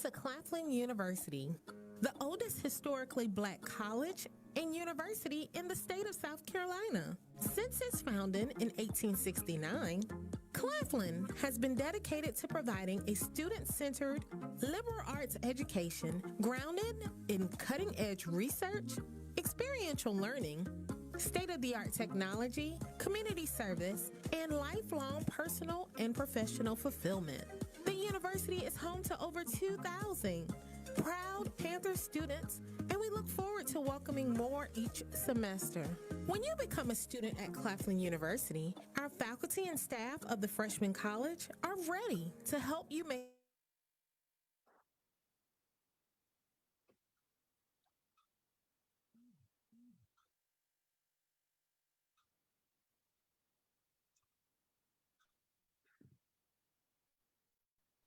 to Claflin University, the oldest historically black college and university in the state of South Carolina. Since its founding in 1869, Claflin has been dedicated to providing a student-centered liberal arts education grounded in cutting-edge research, experiential learning, state-of-the-art technology, community service, and lifelong personal and professional fulfillment. The university is home to over 2,000 proud Panther students, and we look forward to welcoming more each semester. When you become a student at Claflin University, our faculty and staff of the Freshman College are ready to help you make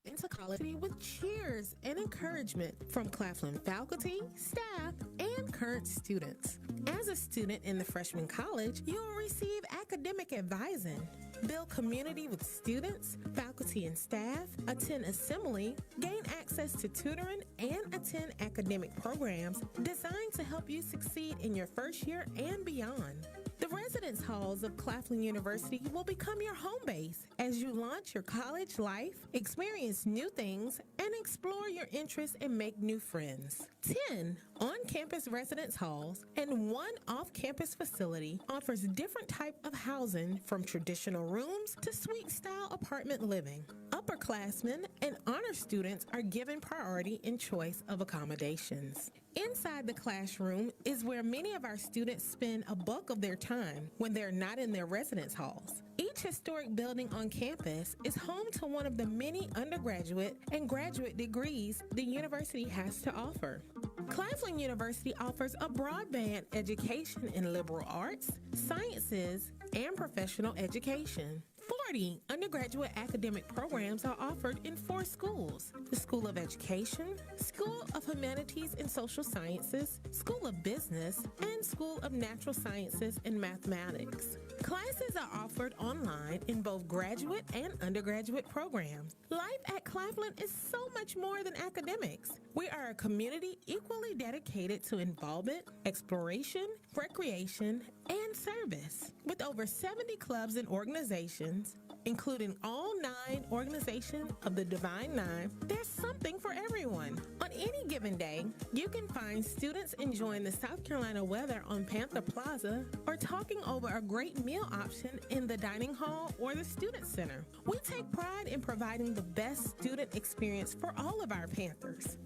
into college with cheers and encouragement from Claflin faculty, staff, and current students. As a student in the Freshman College, you will receive academic advising, build community with students, faculty, and staff, attend assembly, gain access to tutoring, and attend academic programs designed to help you succeed in your first year and beyond. The residence halls of Claflin University will become your home base as you launch your college life, experience new things, and explore your interests and make new friends. 10 on-campus residence halls and 1 off-campus facility offers different type of housing from traditional rooms to suite-style apartment living. Upperclassmen and honor students are given priority in choice of accommodations. Inside the classroom is where many of our students spend a bulk of their time when they're not in their residence halls. Each historic building on campus is home to one of the many undergraduate and graduate degrees the university has to offer. Claflin University offers a broadband education in liberal arts, sciences, and professional education. 40 undergraduate academic programs are offered in 4 schools: the School of Education, School of Humanities and Social Sciences, School of Business, and School of Natural Sciences and Mathematics. Classes are offered online in both graduate and undergraduate programs. Life at Claflin is so much more than academics. We are a community equally dedicated to involvement, exploration, recreation, and service. With over 70 clubs and organizations, including all 9 organizations of the Divine Nine, there's something for everyone. On any given day, you can find students enjoying the South Carolina weather on Panther Plaza or talking over a great meal option in the dining hall or the Student Center. We take pride in providing the best student experience for all of our Panthers.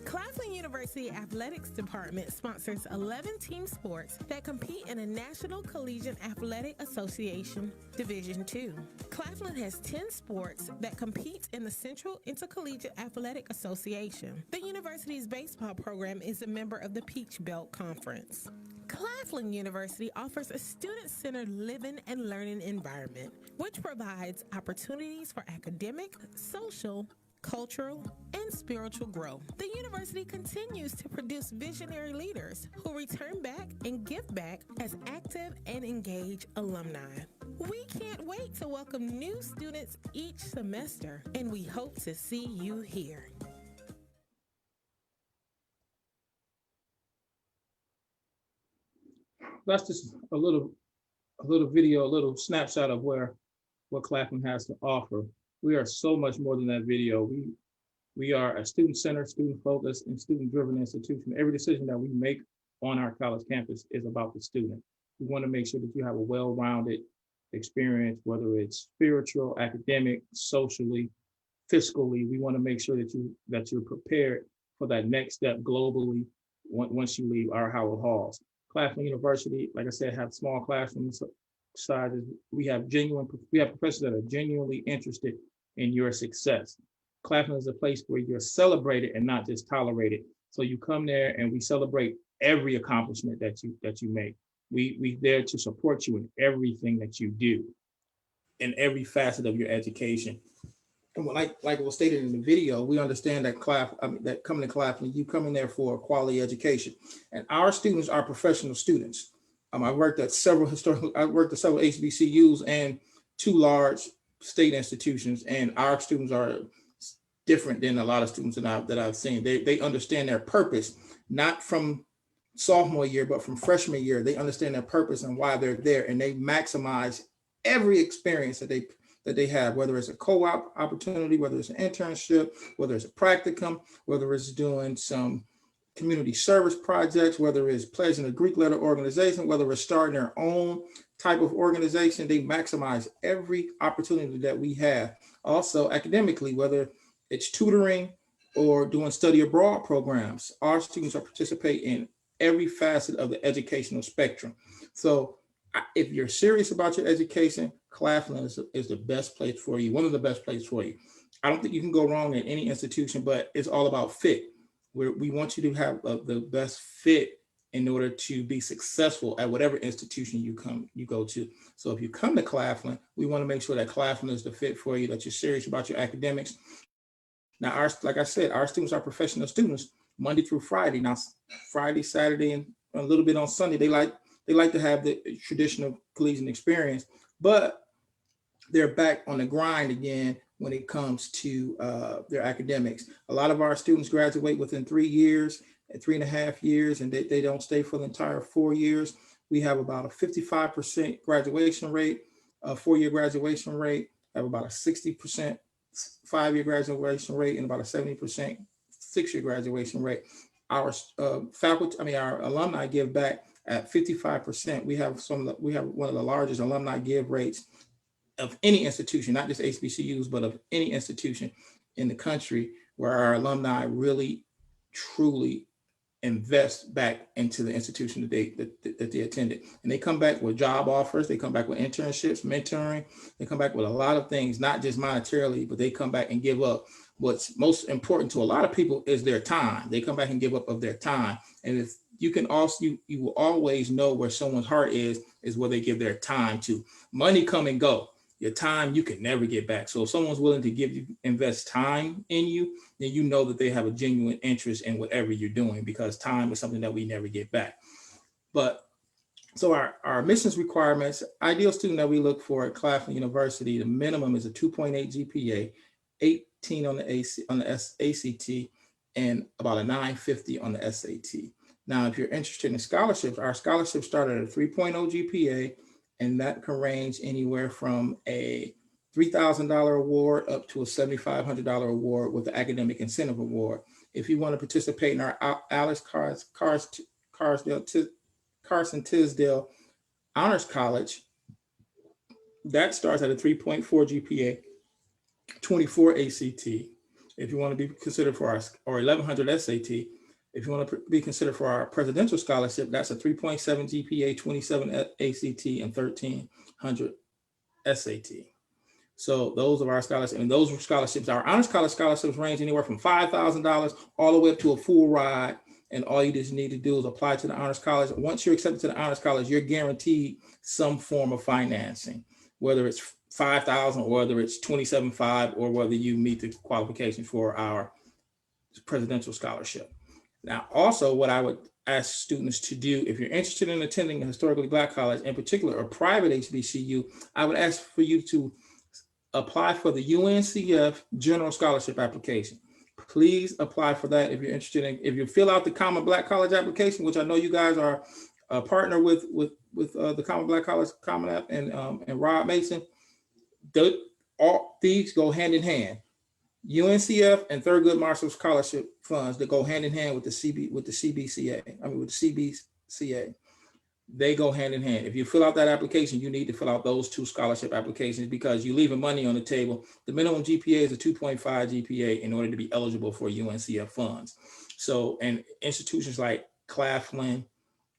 Claflin University Athletics Department sponsors 11 team sports that compete in a National Collegiate Athletic Association Division II. Claflin has 10 sports that compete in the Central Intercollegiate Athletic Association. The university's baseball program is a member of the Peach Belt Conference. Claflin University offers a student-centered living and learning environment, which provides opportunities for academic, social, cultural, and spiritual growth. The university continues to produce visionary leaders who return back and give back as active and engaged alumni. We can't wait to welcome new students each semester, and we hope to see you here. That's just a little video, a little snapshot of what Claflin has to offer. We are so much more than that video. We are a student-centered, student-focused, and student-driven institution. Every decision that we make on our college campus is about the student. We want to make sure that you have a well-rounded experience, whether it's spiritual, academic, socially, fiscally. We want to make sure that you're prepared for that next step globally once you leave our Howard halls. Claflin University, like I said, have small classroom sizes. We have professors that are genuinely interested in your success. Claflin is a place where you're celebrated and not just tolerated. So you come there and we celebrate every accomplishment that you make. We there to support you in everything that you do, in every facet of your education. And like it was stated in the video, we understand that that coming to Claflin, you come in there for quality education, and our students are professional students. I worked at several HBCUs and 2 large state institutions, and our students are different than a lot of students that I've seen. They understand their purpose, not from sophomore year, but from freshman year. They understand their purpose and why they're there, and they maximize every experience that they have, whether it's a co-op opportunity, whether it's an internship, whether it's a practicum, whether it's doing some community service projects, whether it's pledging a Greek letter organization, whether it's starting their own type of organization. They maximize every opportunity that we have. Also academically, whether it's tutoring or doing study abroad programs, our students are participating in every facet of the educational spectrum. So if you're serious about your education, Claflin is the best place for you, one of the best places for you. I don't think you can go wrong in any institution, but it's all about fit. We want you to have the best fit in order to be successful at whatever institution you go to. So if you come to Claflin, we want to make sure that Claflin is the fit for you, that you're serious about your academics. Now, like I said, our students are professional students Monday through Friday. Now, Friday, Saturday, and a little bit on Sunday, they like to have the traditional collegiate experience, but they're back on the grind again when it comes to their academics. A lot of our students graduate within 3 years, 3.5 years, and they don't stay for the entire 4 years. We have about a 55% graduation rate, a 4-year graduation rate, have about a 60% 5-year graduation rate, and about a 70% 6-year graduation rate. Our faculty, our alumni give back at 55%. We have one of the largest alumni give rates of any institution, not just HBCUs, but of any institution in the country, where our alumni really, truly invest back into the institution that they attended. And they come back with job offers, they come back with internships, mentoring, they come back with a lot of things, not just monetarily, but they come back and give up. What's most important to a lot of people is their time. They come back and give up of their time. And if you can also, you will always know where someone's heart is where they give their time to. Money come and go. Your time, you can never get back. So if someone's willing to invest time in you, then you know that they have a genuine interest in whatever you're doing, because time is something that we never get back. But so our admissions requirements, ideal student that we look for at Claflin University, the minimum is a 2.8 GPA, 18 on the ACT, and about a 950 on the SAT. Now, if you're interested in scholarships, our scholarships start at a 3.0 GPA, and that can range anywhere from a $3,000 award up to a $7,500 award with the academic incentive award. If you want to participate in our Alice Carson Tisdale Honors College, that starts at a 3.4 GPA, 24 ACT. If you want to be considered for our, or 1100 SAT, if you want to be considered for our presidential scholarship, that's a 3.7 GPA, 27 ACT, and 1300 SAT. So those are our scholarships, and those scholarships, our honors college scholarships range anywhere from $5,000 all the way up to a full ride. And all you just need to do is apply to the honors college. Once you're accepted to the honors college, you're guaranteed some form of financing, whether it's $5,000 or whether it's $27,500, or whether you meet the qualifications for our presidential scholarship. Now, also what I would ask students to do, if you're interested in attending a historically Black college, in particular a private HBCU, I would ask for you to apply for the UNCF General Scholarship application. Please apply for that if you're interested in. If you fill out the Common Black College application, which I know you guys are a partner with the Common Black College, Common App, and Rob Mason, all these go hand in hand. UNCF and Thurgood Marshall scholarship funds that go hand in hand with the CBCA. They go hand in hand. If you fill out that application, you need to fill out those two scholarship applications, because you're leaving money on the table. The minimum GPA is a 2.5 GPA in order to be eligible for UNCF funds. So, and institutions like Claflin,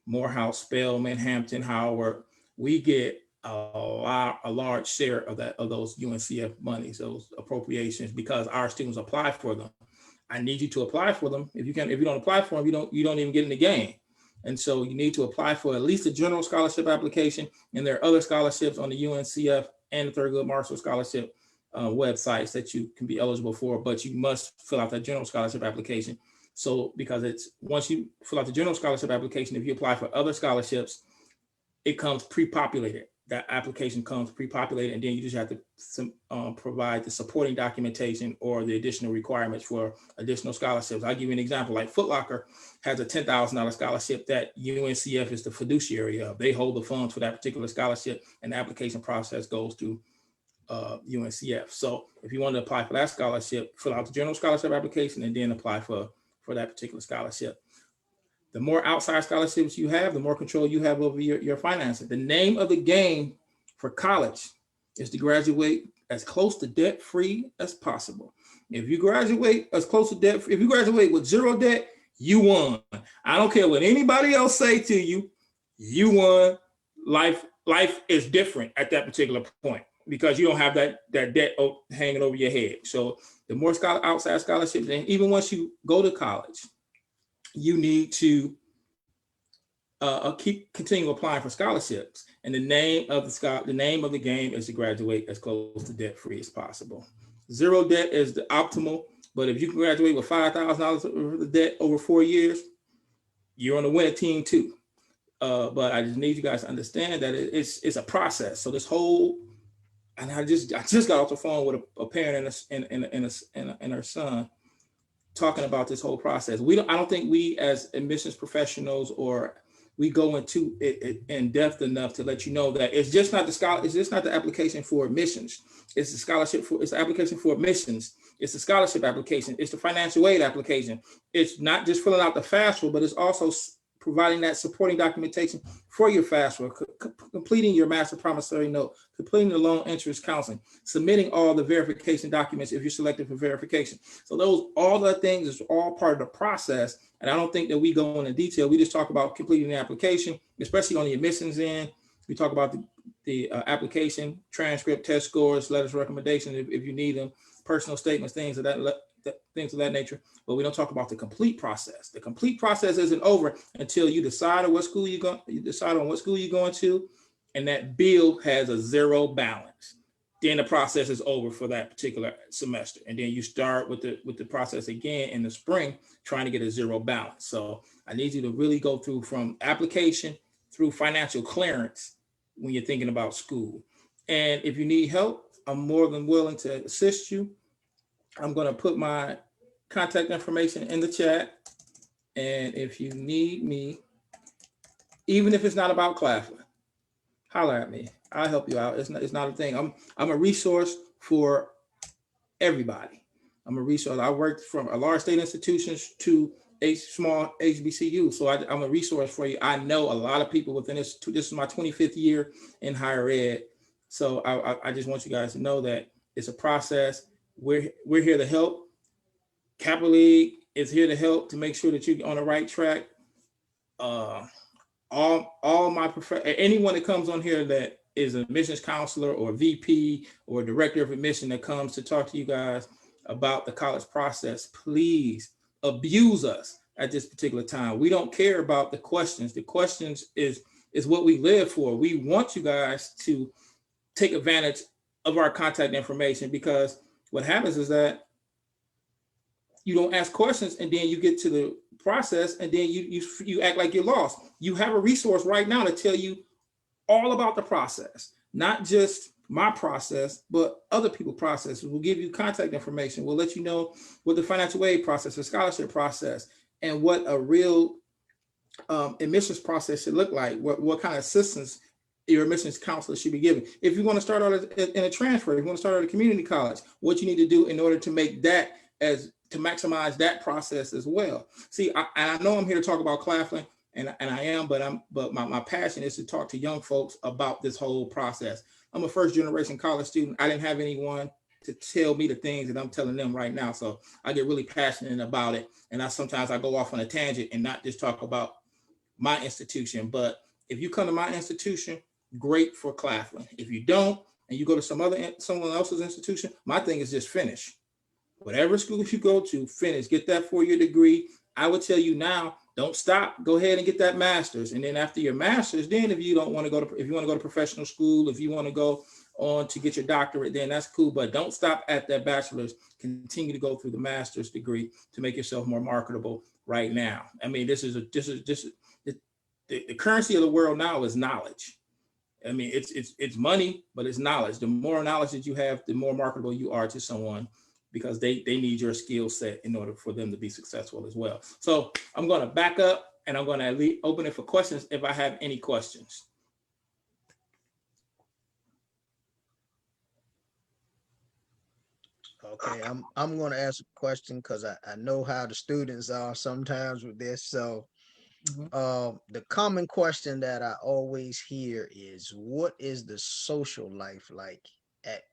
Morehouse, Spelman, Hampton, Howard, we get a large share of those UNCF monies, those appropriations, because our students apply for them. I need you to apply for them. If you don't apply for them, you don't even get in the game. And so you need to apply for at least a general scholarship application. And there are other scholarships on the UNCF and the Thurgood Marshall scholarship websites that you can be eligible for, but you must fill out that general scholarship application. So, because once you fill out the general scholarship application, if you apply for other scholarships, it comes pre-populated. that application comes pre-populated, and then you just have to provide the supporting documentation or the additional requirements for additional scholarships. I'll give you an example. Like Foot Locker has a $10,000 scholarship that UNCF is the fiduciary of. They hold the funds for that particular scholarship, and the application process goes through UNCF. So if you want to apply for that scholarship, fill out the general scholarship application and then apply for that particular scholarship. The more outside scholarships you have, the more control you have over your finances. The name of the game for college is to graduate as close to debt-free as possible. If you graduate as close to debt, if you graduate with zero debt, you won. I don't care what anybody else say to you, you won. Life is different at that particular point because you don't have that debt hanging over your head. So the more outside scholarships, and even once you go to college, you need to continue applying for scholarships. And the name of the game is to graduate as close to debt free as possible. Zero debt is the optimal, but if you can graduate with $5,000 of debt over 4 years, you're on the winning team too. But I just need you guys to understand that it's a process. So this whole, and I just got off the phone with a parent and her son, talking about this whole process. I don't think we as admissions professionals we go into it in depth enough to let you know that it's just not the application for admissions. It's the application for admissions. It's the scholarship application. It's the financial aid application. It's not just filling out the FAFSA, but it's also providing that supporting documentation for your FAFSA, completing your master promissory note, completing the loan interest counseling, submitting all the verification documents if you're selected for verification. So all the things is all part of the process. And I don't think that we go into detail. We just talk about completing the application, especially on the admissions end. We talk about the application, transcript, test scores, letters of recommendation if you need them, personal statements, things of that nature. But we don't talk about the complete process. The complete process isn't over until you decide on what school you're going to, and that bill has a zero balance. Then the process is over for that particular semester, and then you start with the process again in the spring, trying to get a zero balance. So I need you to really go through from application through financial clearance when you're thinking about school. And if you need help, I'm more than willing to assist you. I'm going to put my contact information in the chat. And if you need me, even if it's not about Claflin, holler at me. I'll help you out. It's not a thing. I'm a resource for everybody. I'm a resource. I worked from a large state institutions to a small HBCU. So I'm a resource for you. I know a lot of people within this. This is my 25th year in higher ed. So I just want you guys to know that it's a process. We're here to help. Capital League is here to help to make sure that you're on the right track. Anyone that comes on here that is an admissions counselor or VP or director of admission that comes to talk to you guys about the college process, please abuse us at this particular time. We don't care about the questions. The questions is what we live for. We want you guys to take advantage of our contact information, because what happens is that you don't ask questions and then you get to the process and then you act like you're lost. You have a resource right now to tell you all about the process, not just my process, but other people's processes. We'll give you contact information. We'll let you know what the financial aid process, the scholarship process, and what a real admissions process should look like, what kind of assistance your admissions counselor should be giving. If you want to start out in a transfer, if you want to start out at a community college, what you need to do in order to make that to maximize that process as well. See, I know I'm here to talk about Claflin, and I am, but my passion is to talk to young folks about this whole process. I'm a first generation college student. I didn't have anyone to tell me the things that I'm telling them right now. So I get really passionate about it. And sometimes I go off on a tangent and not just talk about my institution. But if you come to my institution, great for Claflin. If you don't, and you go to someone else's institution, my thing is just finish. Whatever school you go to, finish, get that 4-year degree. I would tell you now, don't stop. Go ahead and get that master's. And then after your master's, then if you want to go to professional school, if you want to go on to get your doctorate, then that's cool. But don't stop at that bachelor's. Continue to go through the master's degree to make yourself more marketable right now. I mean, the currency of the world now is knowledge. I mean, it's money, but it's knowledge. The more knowledge that you have, the more marketable you are to someone, because they need your skill set in order for them to be successful as well. So I'm going to back up and I'm going to open it for questions if I have any questions. Okay, I'm going to ask a question because I know how the students are sometimes with this. So the common question that I always hear is, what is the social life like at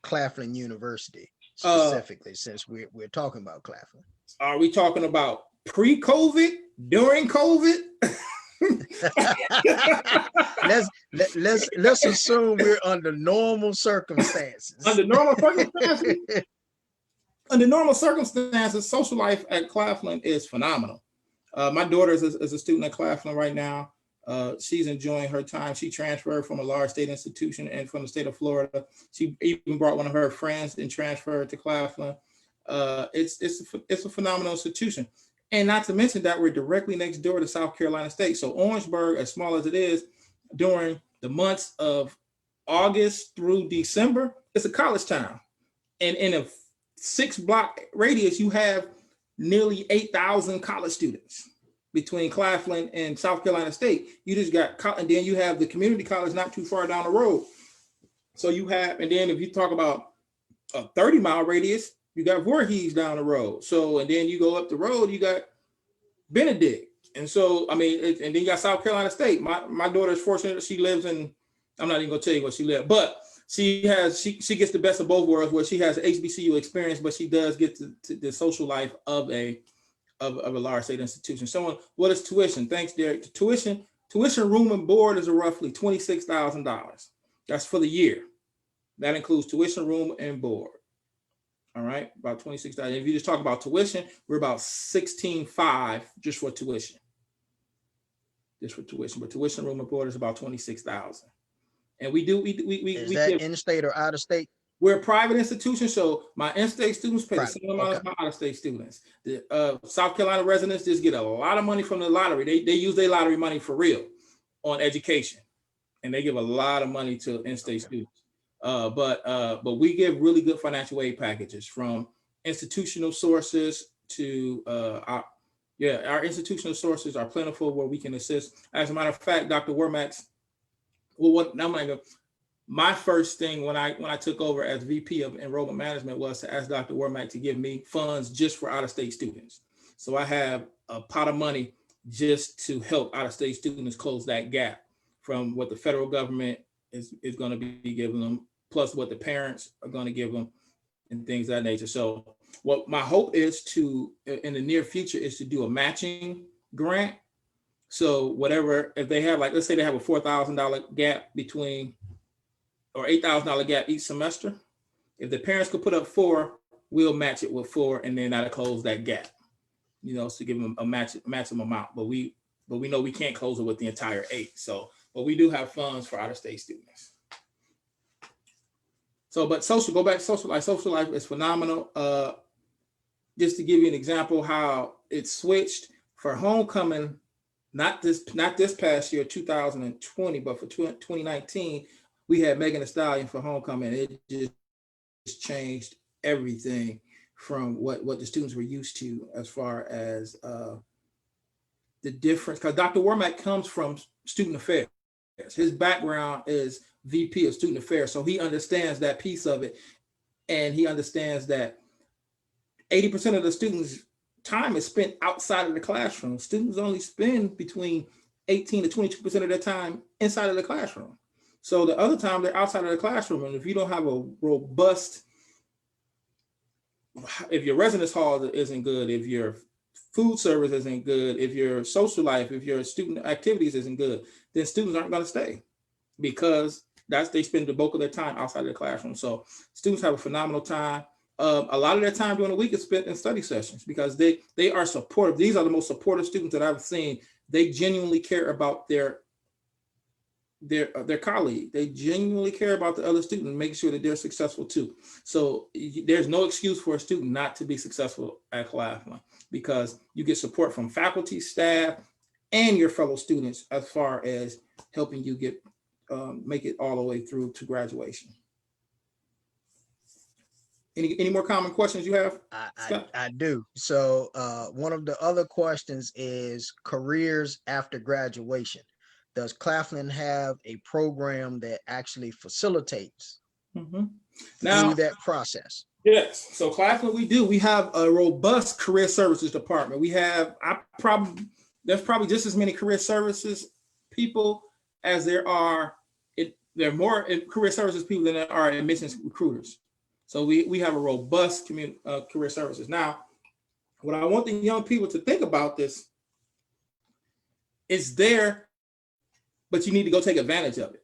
Claflin University specifically, since we're talking about Claflin? Are we talking about pre-COVID, during COVID? let's assume we're under normal circumstances. Under normal circumstances, social life at Claflin is phenomenal. My daughter is a student at Claflin right now. She's enjoying her time. She transferred from a large state institution and from the state of Florida. She even brought one of her friends and transferred to Claflin. It's a phenomenal institution. And not to mention that we're directly next door to South Carolina State. So Orangeburg, as small as it is, during the months of August through December, it's a college town. And in a 6-block radius, you have nearly 8,000 college students between Claflin and South Carolina State. You just got, and then you have the community college not too far down the road. So you have, and then if you talk about a 30-mile radius, you got Voorhees down the road. So, and then you go up the road, you got Benedict. And so, I mean, and then you got South Carolina State. My daughter is fortunate that she lives in, I'm not even gonna tell you where she lives, but she gets the best of both worlds, where she has HBCU experience, but she does get to the social life of a large state institution. Someone, what is tuition? Thanks, Derek. Tuition, room and board is roughly $26,000. That's for the year. That includes tuition, room, and board. All right, about $26,000. If you just talk about tuition, we're about $16,500 just for tuition. But tuition, room, and board is about $26,000. And we is that give, in-state or out-of-state? We're a private institution, so my in-state students pay Private, the same amount as my out-of-state students. The South Carolina residents just get a lot of money from the lottery. They use their lottery money for real on education, and they give a lot of money to in-state students. But we give really good financial aid packages from institutional sources to our institutional sources are plentiful where we can assist. As a matter of fact, Dr. Wormack's, my first thing when I took over as VP of Enrollment Management was to ask Dr. Wormack to give me funds just for out-of-state students. So I have a pot of money just to help out-of-state students close that gap from what the federal government is going to be giving them, plus what the parents are going to give them and things of that nature. So what my hope is to, in the near future, is to do a matching grant. So whatever, if they have, like, let's say they have a $4,000 gap between, or $8,000 gap each semester, if the parents could put up $4,000, we'll match it with $4,000, and then that'll close that gap, to give them a maximum amount. But we know we can't close it with the entire $8,000. So, but we do have funds for out-of-state students. So, but social life is phenomenal. Just to give you an example how it switched for homecoming, not this past year, 2020, but for 2019, we had Megan Thee Stallion for homecoming. It just changed everything from what the students were used to as far as the difference. Because Dr. Wormack comes from student affairs. His background is VP of Student Affairs, so he understands that piece of it, and he understands that 80% of the students' time is spent outside of the classroom. Students only spend between 18 to 22% of their time inside of the classroom. So the other time they're outside of the classroom, and if you don't have a robust, if your residence hall isn't good, if your food service isn't good, if your social life, if your student activities isn't good, then students aren't going to stay, because they spend the bulk of their time outside of the classroom. So students have a phenomenal time. A lot of their time during the week is spent in study sessions because they are supportive. These are the most supportive students that I've seen. They genuinely care about their colleague. They genuinely care about the other student and make sure that they're successful too. So there's no excuse for a student not to be successful at Claflin, because you get support from faculty, staff, and your fellow students as far as helping you get make it all the way through to graduation. Any more common questions you have, Scott? I do. So one of the other questions is careers after graduation. Does Claflin have a program that actually facilitates through that process? Yes. So Claflin, we have a robust career services department. There's probably just as many career services people as there are more career services people than there are admissions recruiters. So we have a robust career services. Now, what I want the young people to think about this, it's there, but you need to go take advantage of it.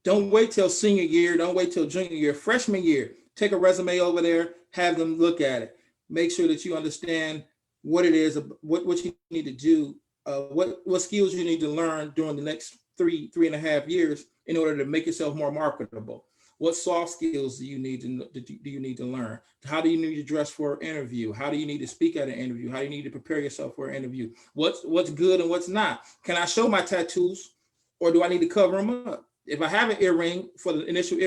Don't wait till senior year. Don't wait till junior year. Freshman year, take a resume over there, have them look at it. Make sure that you understand what it is, what you need to do, what skills you need to learn during the next 3.5 years in order to make yourself more marketable. What soft skills do you need to learn? How do you need to dress for an interview? How do you need to speak at an interview? How do you need to prepare yourself for an interview? What's good and what's not? Can I show my tattoos, or do I need to cover them up? If I have an earring for the initial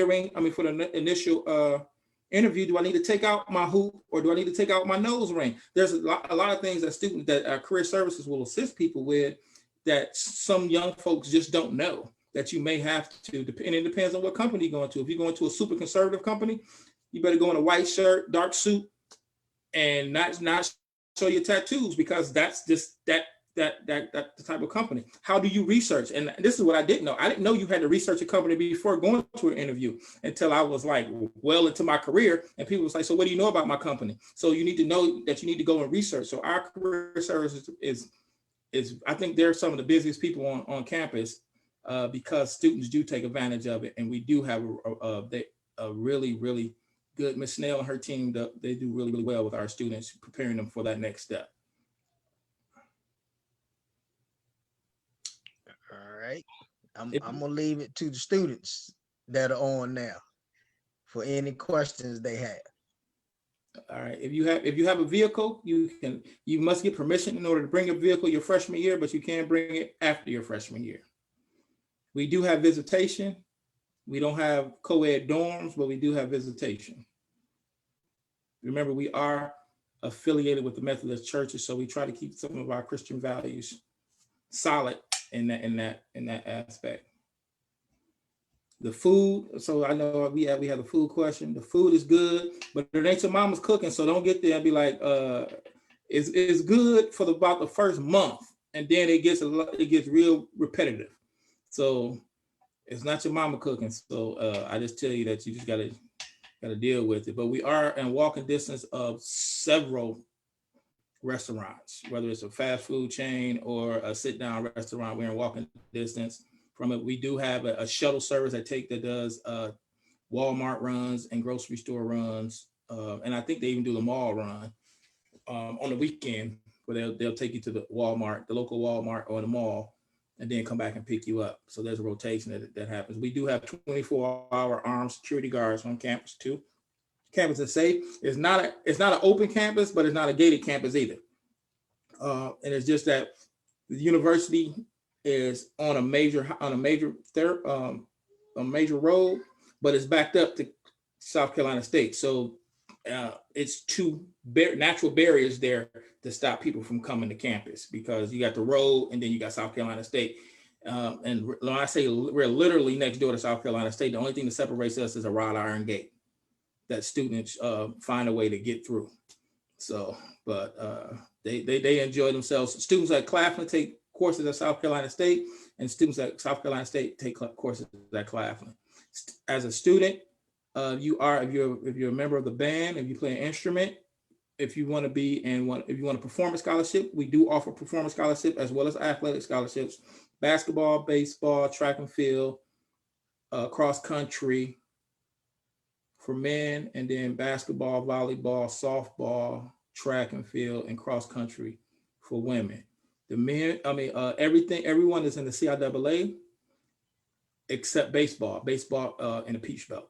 interview, do I need to take out my hoop, or do I need to take out my nose ring? There's a lot of things that career services will assist people with that some young folks just don't know, that you may have to, and it depends on what company you're going to. If you're going to a super conservative company, you better go in a white shirt, dark suit, and not show your tattoos, because that's just that the type of company. How do you research? And this is what I didn't know. I didn't know you had to research a company before going to an interview until I was like well into my career, and people was like, so what do you know about my company? So you need to know that you need to go and research. So our career services is I think they're some of the busiest people on campus, because students do take advantage of it, and we do have a really, really good, Miss Snell and her team, they do really, really well with our students, preparing them for that next step. All right. I'm gonna leave it to the students that are on now for any questions they have. All right. If you have a vehicle, you must get permission in order to bring a vehicle your freshman year, but you can't bring it after your freshman year. We do have visitation. We don't have co-ed dorms, but we do have visitation. Remember, we are affiliated with the Methodist churches, so we try to keep some of our Christian values solid in that aspect. The food, so I know we have the food question. The food is good, but it ain't your mama's cooking, so don't get there and be like, it's good for about the first month, and then it gets real repetitive. So it's not your mama cooking. So I just tell you that you just gotta deal with it. But we are in walking distance of several restaurants, whether it's a fast food chain or a sit-down restaurant. We're in walking distance from it. We do have a shuttle service that does Walmart runs and grocery store runs, and I think they even do the mall run on the weekend, where they'll take you to the Walmart, the local Walmart or the mall, and then come back and pick you up. So there's a rotation that happens. We do have 24-hour armed security guards on campus too. Campus is safe. It's not an open campus, but it's not a gated campus either. And it's just that the university is on a major road, but it's backed up to South Carolina State. So it's two natural barriers there to stop people from coming to campus, because you got the road and then you got South Carolina State. And when I say we're literally next door to South Carolina State, the only thing that separates us is a wrought iron gate that students find a way to get through. So, but they enjoy themselves. Students at Claflin take courses at South Carolina State, and students at South Carolina State take courses at Claflin. As a student, if you're a member of the band, if you play an instrument, if you want a performance scholarship, we do offer performance scholarship as well as athletic scholarships: basketball, baseball, track and field, cross country for men, and then basketball, volleyball, softball, track and field, and cross country for women. The men, everyone is in the CIAA except baseball in the Peach Belt.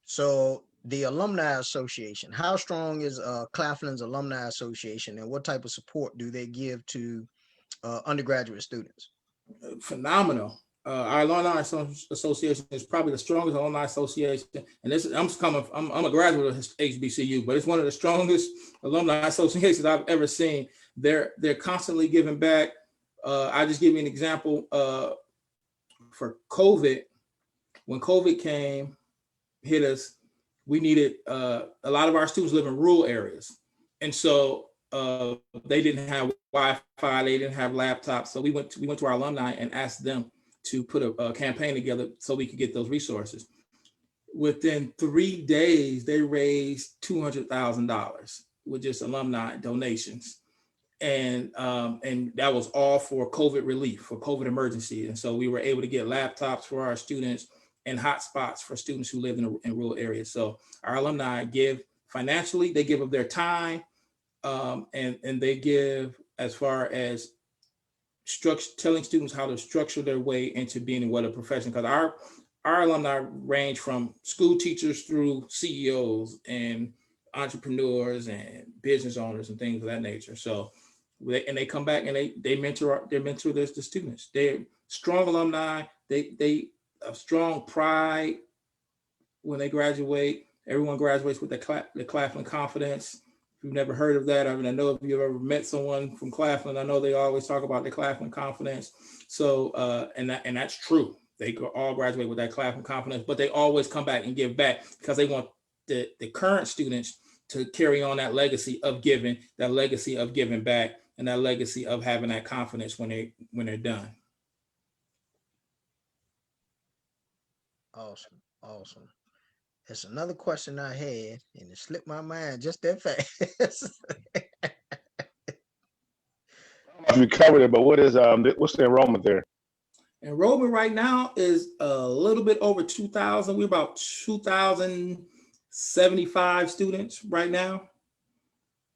So the Alumni Association, how strong is Claflin's Alumni Association, and what type of support do they give to undergraduate students? Phenomenal. Our alumni association is probably the strongest alumni association, and this I'm a graduate of HBCU, but it's one of the strongest alumni associations I've ever seen. They're constantly giving back. I just give you an example. For COVID, when COVID hit us, we needed a lot of our students live in rural areas, and so they didn't have Wi-Fi, they didn't have laptops. So we went to our alumni and asked them to put a campaign together so we could get those resources. Within 3 days, they raised $200,000 with just alumni donations, and that was all for COVID relief, for COVID emergency. And so we were able to get laptops for our students and hotspots for students who live in rural areas. So our alumni give financially, they give of their time, and they give as far as telling students how to structure their way into being in what a profession. Because our alumni range from school teachers through CEOs and entrepreneurs and business owners and things of that nature. So they come back and they mentor the students. They're strong alumni. They have strong pride when they graduate. Everyone graduates with the Claflin confidence. If you've never heard of that, I mean, I know if you've ever met someone from Claflin, I know they always talk about the Claflin confidence. So, and that's true. They all graduate with that Claflin confidence, but they always come back and give back because they want the current students to carry on that legacy of giving back, and that legacy of having that confidence when they're done. Awesome. That's another question I had, and it slipped my mind just that fast. We covered it, but what's the enrollment there? Enrollment right now is a little bit over 2,000. We're about 2,075 students right now.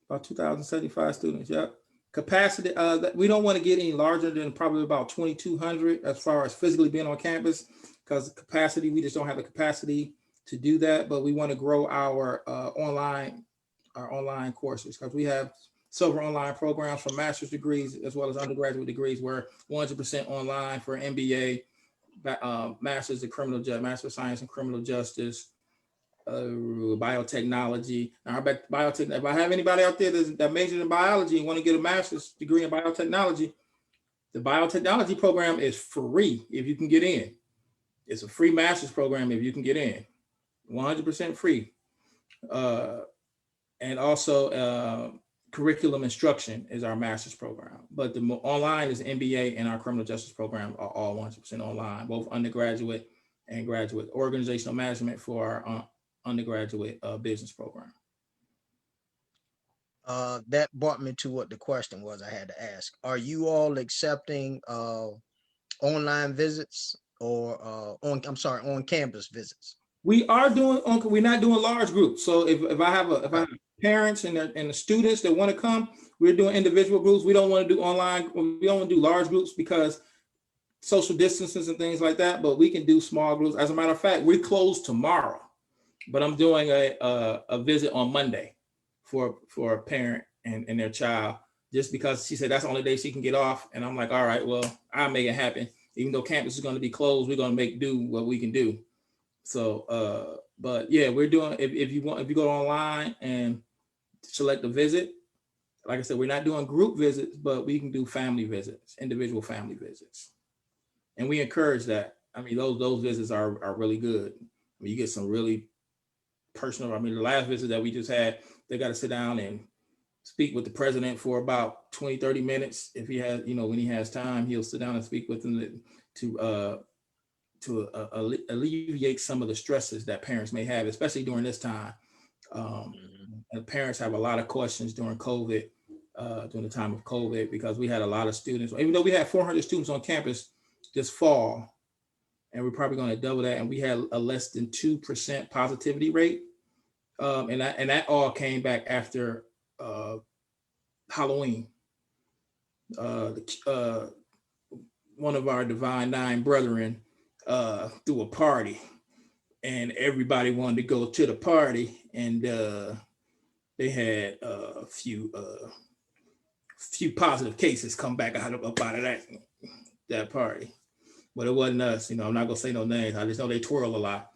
About 2,075 students. Yep. Capacity. We don't want to get any larger than probably about 2,200 as far as physically being on campus, because capacity, we just don't have the capacity to do that. But we want to grow our online courses, because we have several online programs for master's degrees as well as undergraduate degrees. We're 100% online for MBA, master's in master of science in criminal justice, biotechnology. Now, if I have anybody out there that majored in biology and want to get a master's degree in biotechnology, the biotechnology program is free if you can get in. It's a free master's program if you can get in, 100% free. And also curriculum instruction is our master's program. But the online is MBA, and our criminal justice program are all 100% online, both undergraduate and graduate. Organizational management for our undergraduate business program. That brought me to what the question was I had to ask. Are you all accepting online visits or on campus visits? We are we're not doing large groups. So if I have parents and the students that want to come, we're doing individual groups. We don't want to do online. We don't want to do large groups because social distances and things like that, but we can do small groups. As a matter of fact, we close tomorrow, but I'm doing a visit on Monday for a parent and their child, just because she said that's the only day she can get off. And I'm like, all right, well, I'll make it happen. Even though campus is going to be closed, we're going to make do what we can do. So, but yeah, we're doing, if you go online and select a visit, like I said, we're not doing group visits, but we can do family visits, individual family visits. And we encourage that. I mean, those visits are really good. I mean, you get some really personal. I mean, the last visit that we just had, they got to sit down and speak with the president for about 20, 30 minutes. If he has, when he has time, he'll sit down and speak with them to alleviate some of the stresses that parents may have, especially during this time. And parents have a lot of questions during COVID, during the time of COVID, because we had a lot of students, even though we had 400 students on campus this fall, and we're probably going to double that. And we had a less than 2% positivity rate. And that all came back after Halloween. One of our Divine Nine brethren threw a party, and everybody wanted to go to the party, and they had a few positive cases come back up out of that. that party, but it wasn't us. You know, I'm not gonna say no names. I just know they twirl a lot.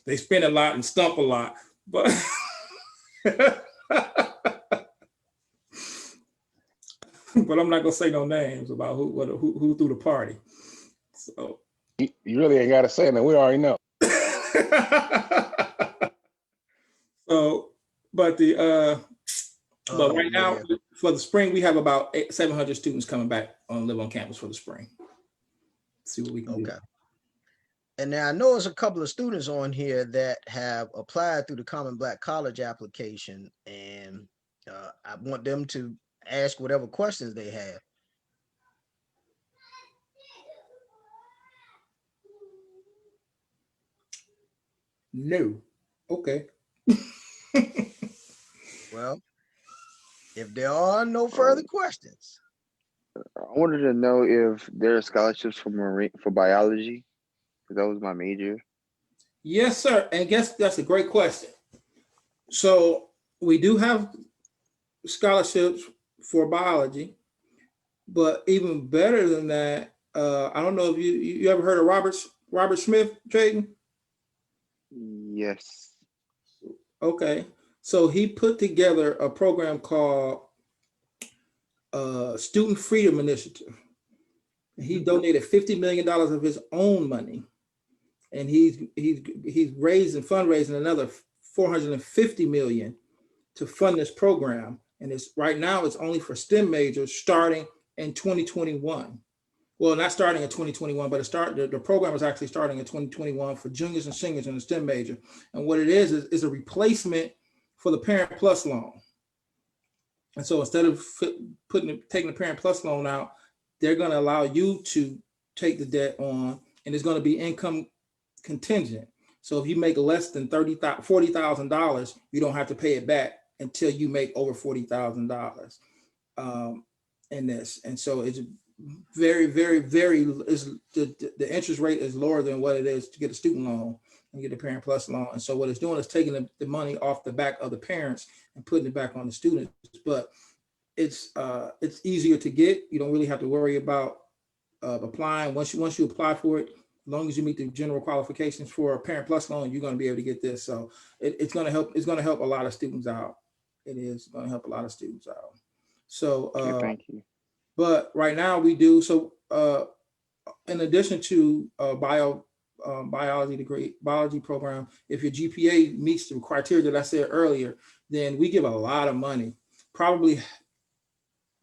They spin a lot and stump a lot, but but I'm not gonna say no names about who threw the party. So You really ain't got to say that. We already know. so, but the but Oh, right now yeah. for the spring we have about 700 students coming back on live on campus for the spring. See what we can do. Okay. And now I know there's a couple of students on here that have applied through the Common Black College application, and I want them to ask whatever questions they have. No. Okay. Well, if there are no further questions. I wanted to know if there are scholarships for biology, because that was my major. Yes, sir. And guess that's a great question. So we do have scholarships for biology, but even better than that, I don't know if you ever heard of Robert Smith, Jaden? Yes. Okay. So he put together a program called Student Freedom Initiative. He donated $50 million of his own money, and he's fundraising another $450 million to fund this program. And it's right now it's only for STEM majors starting in 2021. Well, not starting in 2021, but the program is actually starting in 2021 for juniors and seniors in the STEM major. And what it is a replacement for the Parent Plus loan. And so instead of taking the Parent Plus loan out, they're going to allow you to take the debt on, and it's going to be income contingent. So if you make less than $40,000, you don't have to pay it back until you make over $40,000 in this. And so it's very, very, very, the interest rate is lower than what it is to get a student loan and get a Parent Plus loan. And so what it's doing is taking the money off the back of the parents and putting it back on the students. But it's easier to get. You don't really have to worry about applying. Once you apply for it, as long as you meet the general qualifications for a Parent Plus loan, you're going to be able to get this. So it's going to help. It's going to help a lot of students out. It is going to help a lot of students out. So Okay, thank you. But right now we do so. In addition to biology program, if your GPA meets the criteria that I said earlier, then we give a lot of money. Probably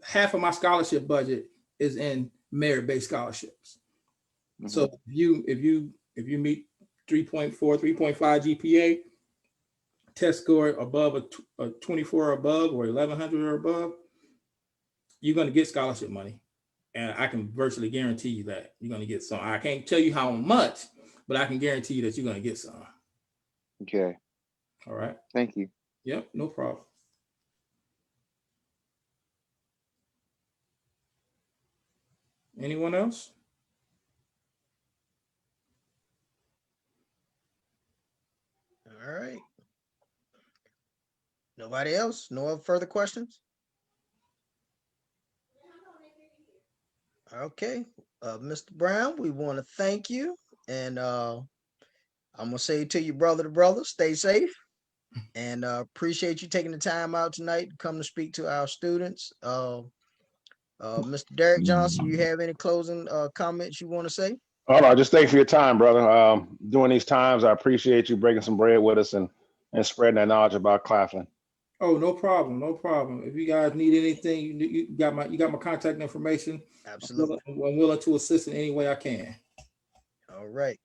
half of my scholarship budget is in merit-based scholarships. Mm-hmm. So if you meet 3.4, 3.5 GPA, test score above a 24 or above, or 1100 or above, you're going to get scholarship money. And I can virtually guarantee you that you're going to get some. I can't tell you how much, but I can guarantee you that you're going to get some. Okay. All right. Thank you. Yep, no problem. Anyone else? All right. Nobody else? No further questions? Okay. Mr. Brown, we want to thank you. And I'm going to say to you, brother to brother, stay safe. And appreciate you taking the time out tonight to come to speak to our students. Mr. Derek Johnson, you have any closing comments you want to say? Oh, no, just thank you for your time, brother. During these times, I appreciate you breaking some bread with us and spreading that knowledge about Claflin. Oh, no problem, no problem. If you guys need anything, you got my contact information. Absolutely. I'm willing to assist in any way I can. All right.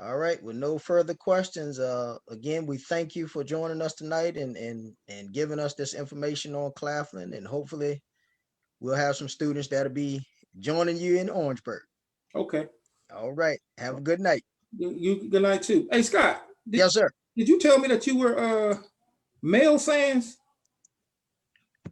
All right. With no further questions, again, we thank you for joining us tonight and giving us this information on Claflin, and hopefully we'll have some students that'll be joining you in Orangeburg. Okay. All right. Have a good night. You good night too. Hey, Scott. Yes, sir. Did you tell me that you were Male Sands?